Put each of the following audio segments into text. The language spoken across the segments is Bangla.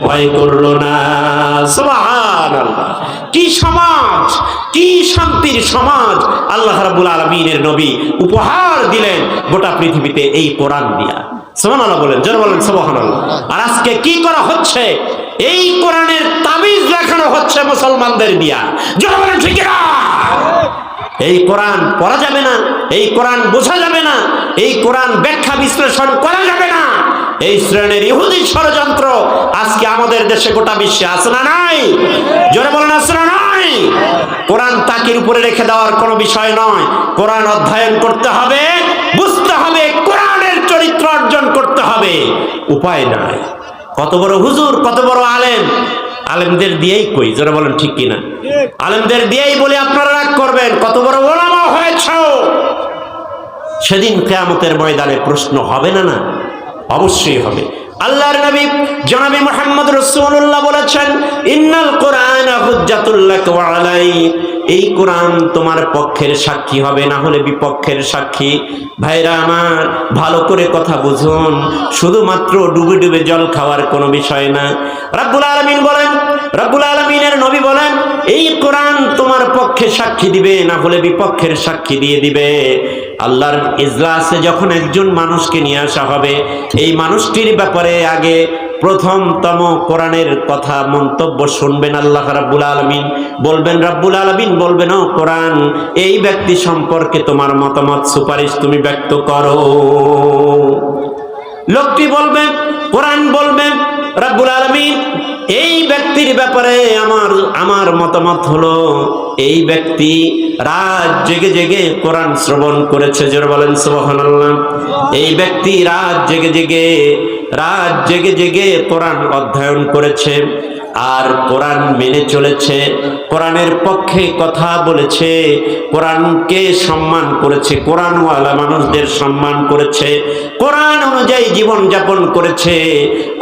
ভয় করলো না। সুবহানাল্লাহ, কি সমাজ, কি শান্তির সমাজ আল্লাহ রাব্বুল আলামিনের নবী উপহার দিলেন গোটা পৃথিবীতে এই কোরআন দিয়া। সুবহানাল্লাহ বলেন, জোরে বলেন সুবহানাল্লাহ। আর আজকে কি করা হচ্ছে? এই কোরআনের তাবিজ লাগানো হচ্ছে মুসলমানদের দিয়া। জোরে বলেন ঠিক না? এই কোরআন পড়া যাবে না, এই কোরআন বোঝা যাবে না, এই কোরআন ব্যাখ্যা বিশ্লেষণ করা যাবে না। এই শ্রেণীর ইহুদি ষড়যন্ত্র আজকে আমাদের দেশে গোটা বিশ্বে আছে না নাই? জোরে বলেন আছে না নাই? কোরআন তাকের উপরে রেখে দেওয়ার কোনো বিষয় নয়। কোরআন অধ্যয়ন করতে হবে, বুঝতে হবে, কোরআনের চরিত্র অর্জন করতে হবে। উপায় নাই। কত বড় হুজুর, কত বড় আলেম, আলেমদের দিয়েই কই, জোরে বলেন ঠিক কিনা? আলেমদের দিয়েই বলে আপনারা রাগ করবেন, কত বড় ওলামা হয়েছে। সেদিন কিয়ামতের ময়দানে প্রশ্ন হবে না? না, অবশ্যই হবে। আল্লাহর নবী জনাবে মুহাম্মদ রাসূলুল্লাহ বলেছেন, ইন্নাল কোরআনা হুজ্জাতুল লাক ওয়া আলাইক। এই কোরআন তোমার পক্ষের সাক্ষী হবে, না হলে বিপক্ষের সাক্ষী। ভাইরা আমার, ভালো করে কথা বুঝুন, শুধুমাত্র ডুবে ডুবে জল খাওয়ার কোনো বিষয় না। রব্বুল আলামিন বলেন, রব্বুল আলামিনের নবী বলেন, এই কোরআন তোমার পক্ষে সাক্ষী দিবে, না হলে বিপক্ষের সাক্ষী দিয়ে দিবে। আল্লাহর ইজলাসে যখন একজন মানুষকে নিয়ে আসা হবে, এই মানুষটির ব্যাপারে আগে প্রথমতম কোরআনের কথা মন্তব্য শুনবেন আল্লাহ রাব্বুল আলামিন। বলবেন, রাব্বুল আলামিন বলবেন, ও কোরআন, এই ব্যক্তি সম্পর্কে তোমার মতামত সুপারিশ তুমি ব্যক্ত করো। লোকটি বলবে, কোরআন বলবে, রাব্বুল আলামিন এই ব্যক্তির ব্যাপারে আমার মতামত হলো, এই ব্যক্তি রাত জেগে জেগে কোরআন শ্রবণ করেছে। জোরে বলেন সুবহানাল্লাহ। এই ব্যক্তি রাত জেগে জেগে কোরআন অধ্যয়ন করেছে, আর কোরআন মেনে চলেছে, কোরআনের পক্ষে কথা বলেছে, কোরআনকে সম্মান করেছে, কোরআনওয়ালা মানুষদের সম্মান করেছে, কোরআন অনুযায়ী জীবন যাপন করেছে।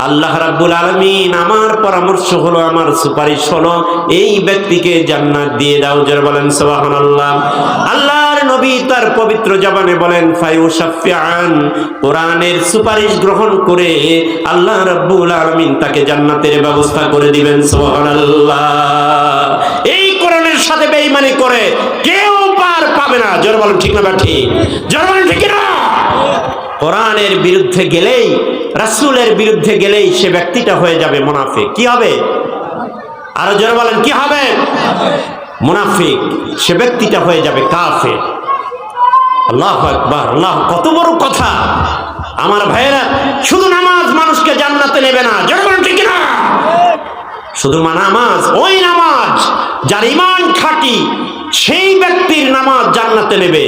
আল্লাহ রাব্বুল আলামিন আমার পরামর্শ হলো, আমার সুপারিশ হলো, এই ব্যক্তিকে জান্নাত দিয়ে দাও। যারা বলেন সুবহানাল্লাহ। আল্লাহর নবী তার পবিত্র জবানে বলেন, ফায়ুশাফিআন, কোরআনের সুপারিশ গ্রহণ করে আল্লাহ রাব্বুল আলামিন তাকে জান্নাতের ব্যবস্থা করে দিবেন। সুবহানাল্লাহ। এই কোরআনের সাথে বেঈমানি করে কেউ পার পাবে না। জোরে বলেন ঠিক না? ঠিক। জোরে বলেন ঠিক না? কোরআনের বিরুদ্ধে গেলেই, রাসূলের বিরুদ্ধে গেলেই সে ব্যক্তিটা হয়ে যাবে মুনাফিক। কি হবে? আরো জোরে বলেন, কি হবে? মুনাফিক। সে ব্যক্তিটা হয়ে যাবে কাফের। আল্লাহু আকবার। আল্লাহ, কত বড় কথা। আমার ভাইয়েরা, শুধু নামাজ মানুষকে জান্নাতে নেবে না। জোরে বলেন ঠিক না? শুধু নামাজ, ওই নামাজ যার ঈমান খাঁটি, সেই ব্যক্তির নামাজ জান্নাতে নেবে।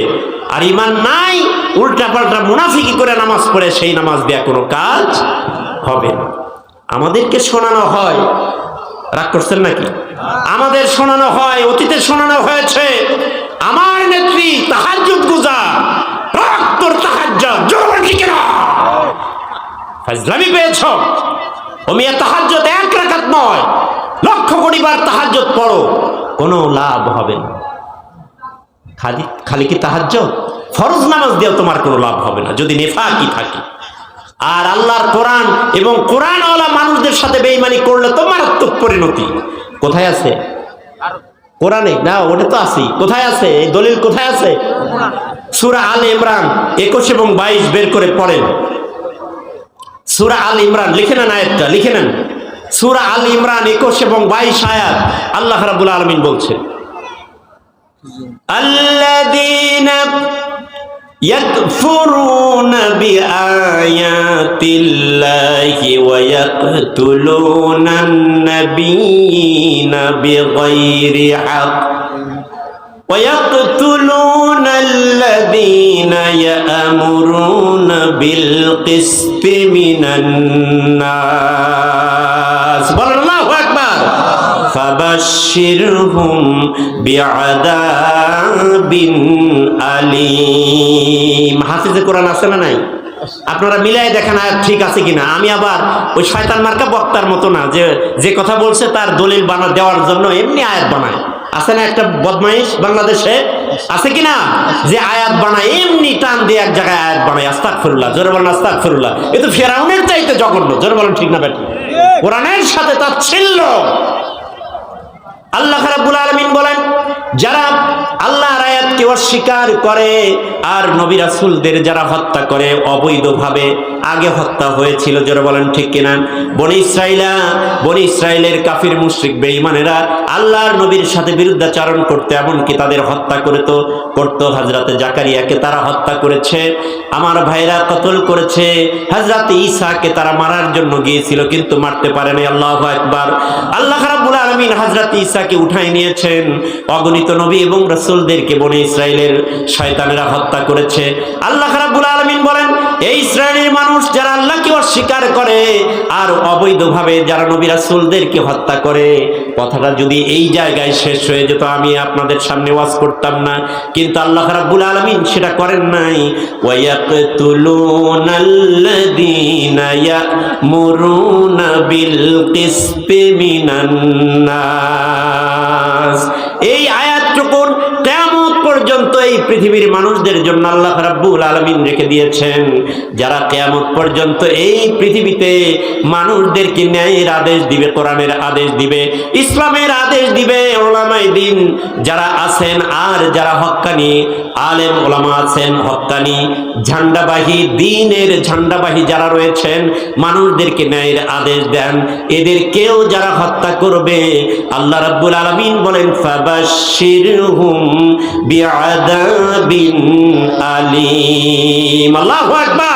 আর ঈমান নাই, উল্টাপাল্টা মুনাফিকি করে নামাজ পড়ে, সেই নামাজ দেয়া কোনো কাজ হবে না। আমাদেরকে শোনানো হয়, রাগ করছেন নাকি? আমাদের শোনানো হয়, অতীতে শোনানো হয়েছে, আমার নেত্রী তাহাজ্জুদ গুজার, তোর তাহাজ্জুদ। জোরে ঠিক না? ফাজলামি পেয়েছ। ওমিয়া তাহাজ্জুদ এক রাকাত নয়, লক্ষ কোটি বার তাহাজ্জুদ পড়ো, কোনো লাভ হবে না। খালি কি তাহাজ্জুদ? ফরজ নামাজ দিয়েও তোমার কোনো লাভ হবে না যদি নেফাকি থাকে। আর আল্লাহর কোরআন এবং কোরআনওয়ালা মানুষদের সাথে বেঈমানি করলে তো মারাত্মক পরিণতি। কোথায় আছে? কোরআনে না, ওটা তো আছে। কোথায় আছে এই দলিল? কোথায় আছে? সূরা আল ইমরান 21 এবং 22 বের করে পড়েন। সূরা আল ইমরান লিখে নেন, আয়াতটা লিখে নেন। সূরা আল ইমরান 21 এবং 22 আয়াত আল্লাহ রাব্বুল আলামিন বলছেন, আল্লাযীনা ইয়াকফুরুনা বিআয়াতিল্লাহি ওয়া ইয়াকতুলুনান নাবিয়্যিনা বিগাইরি হক ওয়া ইয়াকতুলুনাল্লাযীনা ইয়া'মুরুনা বিল কিসতি মিনান নাস। বলেন আল্লাহু আকবার। ফাবাশশিরহুম বিআযাবিন আলীম। হাফিজে কোরআন আছে না নাই? আপনারা মিলাই দেখেন আয়াত ঠিক আছে কিনা। আমি আবার ওই শয়তান মার্কা বক্তার মতো না, যে কথা বলছে তার দলিল বানা দেওয়ার জন্য এমনি আয়াত বানায়। আছে না একটা বদমাইশ বাংলাদেশে? আছে কিনা? যে আয়াত বানায়, এমনি টান দিয়ে এক জায়গায় আয়াত বানায়। আস্তাগফিরুল্লাহ। জোরে বলেন আস্তাগফিরুল্লাহ। এ তো ফেরাউনের চাইতে জঘন্য। জোরে বলেন ঠিক না? কোরআনের সাথে তাচ্ছিল্য। আল্লাহ রাব্বুল আলামিন বলেন, যারা আল্লাহর আয়াতকে অস্বীকার করে আর নবী রাসূলদের যারা হত্যা করে অবৈধভাবে, আগে হত্যা হয়েছিল, যারা বলেন ঠিক কিনা? বনি ইসরাইলের কাফির মুশরিক বেঈমানেরা আল্লাহর নবীর সাথে বিরুদ্ধাচরণ করতে, এমনকি তাদের হত্যা করতো। হযরতে জাকারিয়াকে তারা হত্যা করেছে, আমার ভাইরা কতল করেছে। হযরতে ঈসাকে তারা মারার জন্য গিয়েছিল, কিন্তু মারতে পারেনি। আল্লাহু আকবার। আল্লাহ রাব্বুল আলামিন হযরতে ঈসাকে উঠাই নিয়েছেন। অগণিত নবী এবং রাসূলদেরকে বনি ইসরাইলের শয়তানেরা হত্যা করেছে। আল্লাহ রাব্বুল আলামিন বলেন, এই ইসরায়েলের মানুষ যারা আল্লাহকে অস্বীকার করে আর অবৈধভাবে যারা নবী রাসূলদেরকে হত্যা করে, কথাটা যদি এই জায়গায় শেষ হয়ে যেত আমি আপনাদের সামনে ওয়াজ করতাম না, কিন্তু আল্লাহ রাব্বুল আলামিন সেটা করেন নাই। ওয়ায়াকতুলুনাল্লাযীনা ইয়ামুরুনা বিল কিসতি মিনান নাস। এই আয়াতটুকু কিয়ামত পর্যন্ত এই পৃথিবীর মানুষদের জন্য আল্লাহ রাব্বুল আলামিন রেখে দিয়েছেন, যারা কিয়ামত পর্যন্ত এই পৃথিবীতে মানুষদেরকে ন্যায়ের আদেশ দিবে, কোরআনের আদেশ দিবে, ইসলামের আদেশ দিবে। উলামায়ে দ্বীন যারা আছেন আর যারা হক্কানি আলেম ওলামা আছেন, হক্কানি ঝান্ডাবাহী, দ্বীনের ঝান্ডাবাহী যারা রয়েছেন, মানুষদেরকে ন্যায়ের আদেশ দেন, এদেরকেও যারা হত্যা করবে আল্লাহ রাব্বুল আলামিন বলেন, ফাবাশশিরহুম বিআযাবিন আলীম। আল্লাহু আকবার।